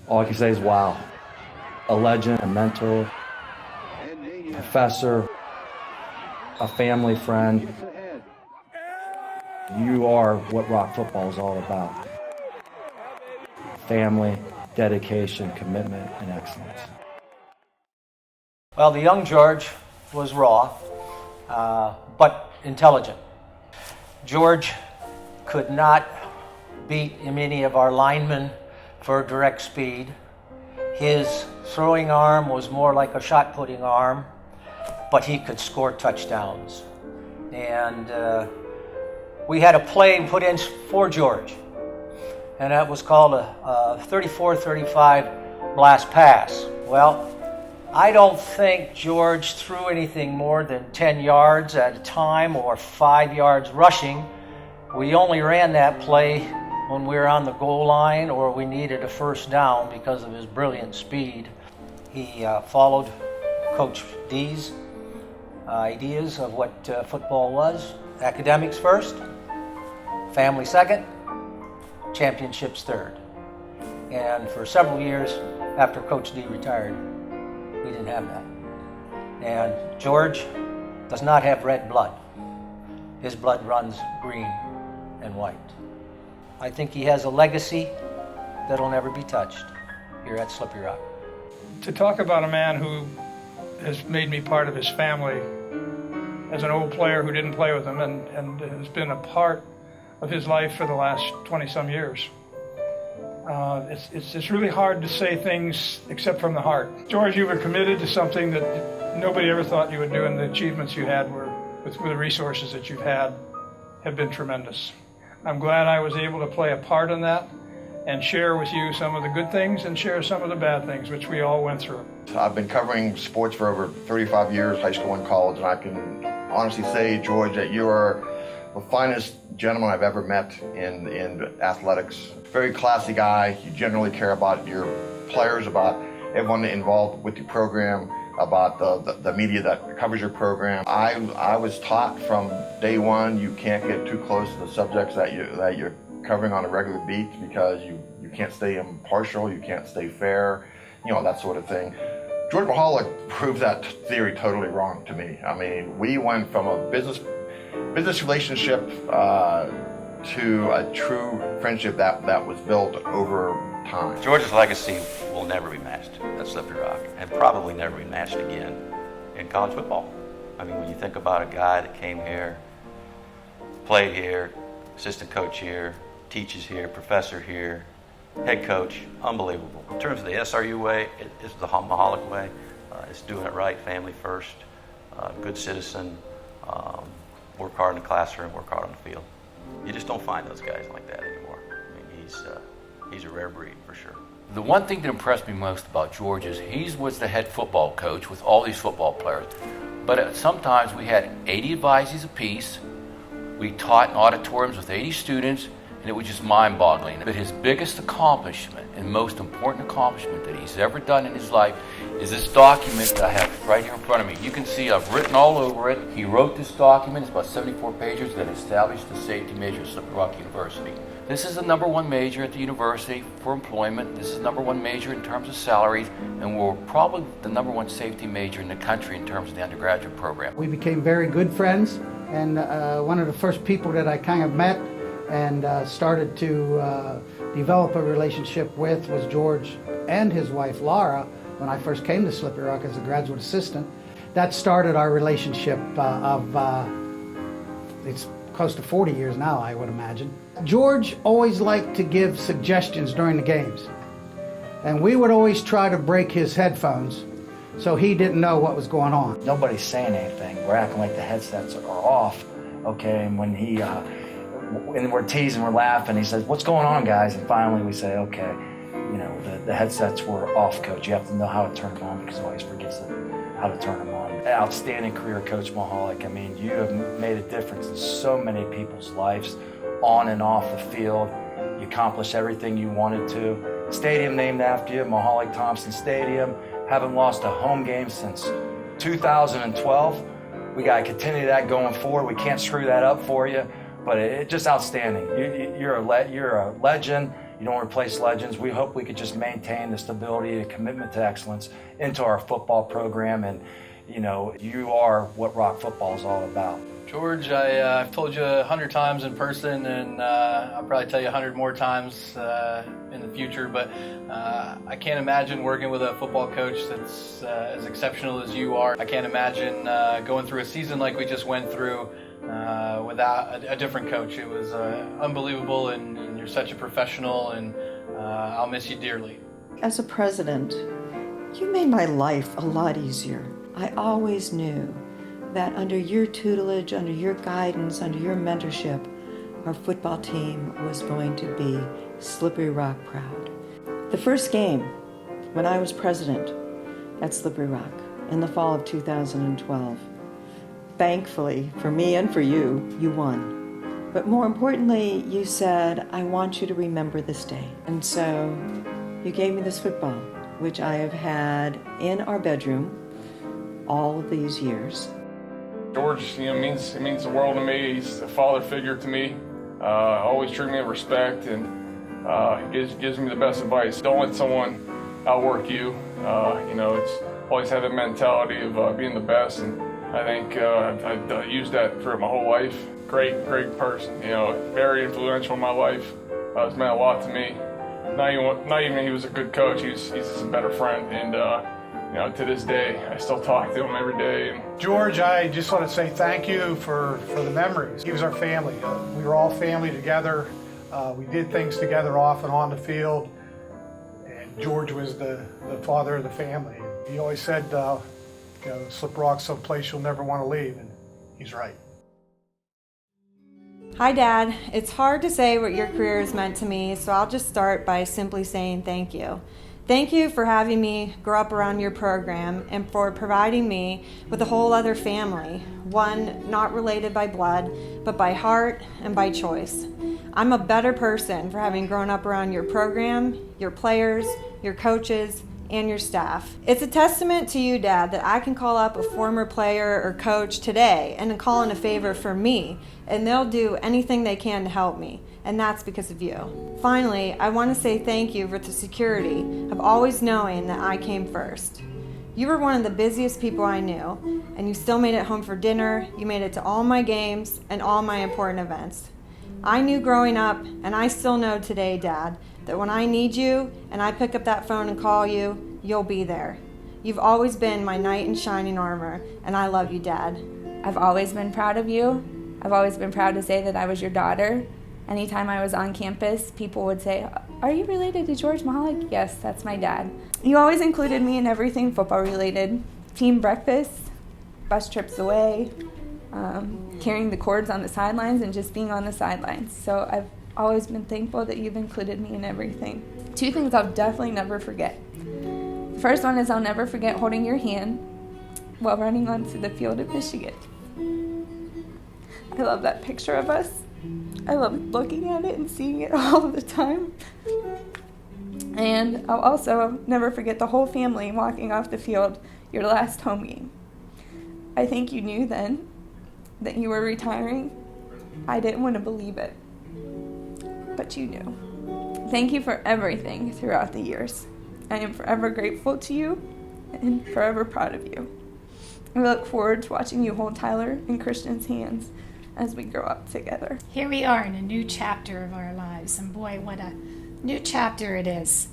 All I can say is wow. A legend, a mentor, professor, a family friend. You are what rock football is all about. Family, dedication, commitment, and excellence. Well, the young George was raw, but intelligent. George could not beat any of our linemen for direct speed. His throwing arm was more like a shot-putting arm, but he could score touchdowns. And we had a play put in for George, and that was called a 34-35 blast pass. Well, I don't think George threw anything more than 10 yards at a time or 5 yards rushing. We only ran that play when we were on the goal line or we needed a first down because of his brilliant speed. He followed Coach D's ideas of what football was. Academics first, family second, championships third. And for several years after Coach D retired, we didn't have that. And George does not have red blood. His blood runs green and white. I think he has a legacy that'll never be touched here at Slippery Rock. To talk about a man who has made me part of his family as an old player who didn't play with him and has been a part of his life for the last 20-some years. It's really hard to say things except from the heart. George, you were committed to something that nobody ever thought you would do, and the achievements you had were, with the resources that you've had, have been tremendous. I'm glad I was able to play a part in that and share with you some of the good things and share some of the bad things, which we all went through. I've been covering sports for over 35 years, high school and college, and I can honestly say, George, that you are the finest gentleman I've ever met in athletics. Very classy guy. You generally care about your players, about everyone involved with the program, about the media that covers your program. I was taught from day one you can't get too close to the subjects that you're covering on a regular beat because you can't stay impartial, you can't stay fair, that sort of thing. George Mihalik proved that theory totally wrong to me. I mean, we went from a business relationship to a true friendship that was built over time. George's legacy will never be matched at Slippery Rock, and probably never be matched again in college football. I mean, when you think about a guy that came here, played here, assistant coach here, teaches here, professor here, head coach, unbelievable. In terms of the SRU way, it's the Mihalik way. It's doing it right, family first, good citizen, work hard in the classroom, work hard on the field. You just don't find those guys like that anymore. I mean, he's a rare breed for sure. The one thing that impressed me most about George is he was the head football coach with all these football players. But sometimes we had 80 advisees apiece. We taught in auditoriums with 80 students, and it was just mind-boggling. But his biggest accomplishment and most important accomplishment that he's ever done in his life is this document that I have right here in front of me. You can see I've written all over it. He wrote this document. It's about 74 pages that established the safety major at Slippery Rock University. This is the #1 major at the university for employment. This is the #1 major in terms of salaries, and we're probably the #1 safety major in the country in terms of the undergraduate program. We became very good friends, and one of the first people that I kind of met and started to develop a relationship with was George and his wife Laura when I first came to Slippery Rock as a graduate assistant. That started our relationship it's close to 40 years now, I would imagine. George always liked to give suggestions during the games, and we would always try to break his headphones so he didn't know what was going on. Nobody's saying anything. We're acting like the headsets are off, okay? And when he, and we're teasing, we're laughing, he says, "What's going on, guys?" And finally we say, "Okay, the headsets were off, coach. You have to know how to turn them on," because he always forgets how to turn them on. Outstanding career, Coach Mihalik. I mean, you have made a difference in so many people's lives, on and off the field. You accomplished everything you wanted to. Stadium named after you, Mihalik Thompson Stadium. Haven't lost a home game since 2012. We got to continue that going forward. We can't screw that up for you, but it's just outstanding. You're a legend. You don't replace legends. We hope we could just maintain the stability and commitment to excellence into our football program. And, you know, you are what Rock football is all about. George, I've told you 100 times in person, and I'll probably tell you 100 more times in the future, but I can't imagine working with a football coach that's as exceptional as you are. I can't imagine going through a season like we just went through without a different coach. It was unbelievable, and you're such a professional, and I'll miss you dearly. As a president, you made my life a lot easier. I always knew that under your tutelage, under your guidance, under your mentorship, our football team was going to be Slippery Rock proud. The first game when I was president at Slippery Rock in the fall of 2012, thankfully for me and for you, you won. But more importantly, you said, I want you to remember this day. And so you gave me this football, which I have had in our bedroom all of these years. George, it means the world to me. He's a father figure to me. Always treat me with respect, and gives me the best advice. Don't let someone outwork you. It's always have that mentality of being the best, and I think I've used that throughout my whole life. Great person. Very influential in my life. It's meant a lot to me. Not even he was a good coach. He's just a better friend, and to this day, I still talk to him every day. George, I just want to say thank you for the memories. He was our family. We were all family together. We did things together off and on the field. And George was the father of the family. He always said, Slip Rock's some place you'll never want to leave, and he's right. Hi, Dad. It's hard to say what your career has meant to me, so I'll just start by simply saying thank you. Thank you for having me grow up around your program and for providing me with a whole other family, one not related by blood, but by heart and by choice. I'm a better person for having grown up around your program, your players, your coaches, and your staff. It's a testament to you, Dad, that I can call up a former player or coach today and call in a favor for me, and they'll do anything they can to help me. And that's because of you. Finally, I want to say thank you for the security of always knowing that I came first. You were one of the busiest people I knew, and you still made it home for dinner. You made it to all my games and all my important events. I knew growing up, and I still know today, Dad, that when I need you and I pick up that phone and call you, you'll be there. You've always been my knight in shining armor, and I love you, Dad. I've always been proud of you. I've always been proud to say that I was your daughter. Anytime I was on campus, people would say, are you related to George Mihalik? Yes, that's my dad. You always included me in everything football related. Team breakfasts, bus trips away, carrying the cords on the sidelines and just being on the sidelines. So I've always been thankful that you've included me in everything. Two things I'll definitely never forget. The first one is I'll never forget holding your hand while running onto the field at Michigan. I love that picture of us. I love looking at it and seeing it all the time. And I'll also never forget the whole family walking off the field your last home game. I think you knew then that you were retiring. I didn't want to believe it, but you knew. Thank you for everything throughout the years. I am forever grateful to you and forever proud of you. I look forward to watching you hold Tyler and Christian's hands as we grow up together. Here we are in a new chapter of our lives, and boy, what a new chapter it is.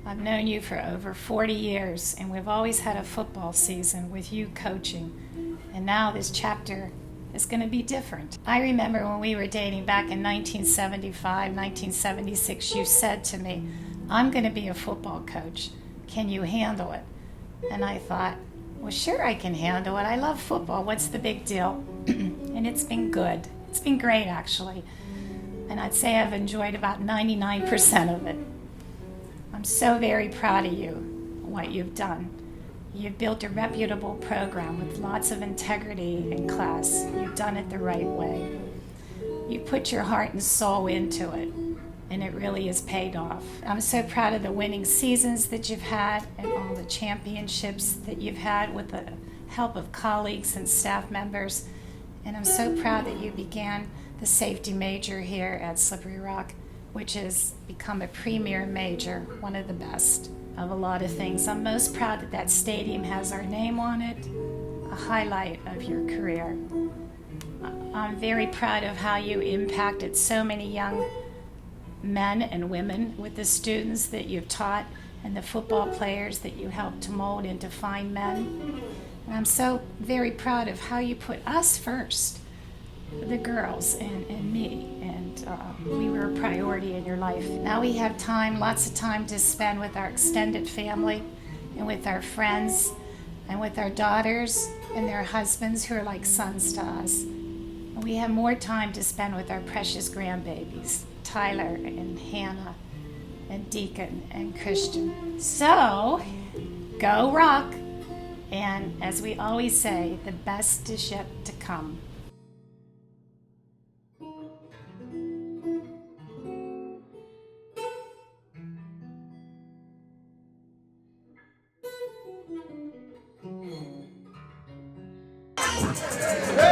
I've known you for over 40 years, and we've always had a football season with you coaching, and now this chapter is going to be different. I remember when we were dating back in 1975, 1976, you said to me, I'm going to be a football coach. Can you handle it? And I thought, well, sure I can handle it. I love football. What's the big deal? And it's been good. It's been great, actually. And I'd say I've enjoyed about 99% of it. I'm so very proud of you, what you've done. You've built a reputable program with lots of integrity in class. You've done it the right way. You put your heart and soul into it, and it really has paid off. I'm so proud of the winning seasons that you've had and all the championships that you've had with the help of colleagues and staff members. And I'm so proud that you began the safety major here at Slippery Rock which has become a premier major, one of the best of a lot of things. I'm most proud that that stadium has our name on it, a highlight of your career. I'm very proud of how you impacted so many young men and women with the students that you've taught and the football players that you helped to mold into fine men. And I'm so very proud of how you put us first, the girls and me, and we were a priority in your life. Now we have time, lots of time to spend with our extended family and with our friends and with our daughters and their husbands who are like sons to us. And we have more time to spend with our precious grandbabies, Tyler and Hannah and Deacon and Christian. So, go Rock! And as we always say, the best is yet to come. Hey!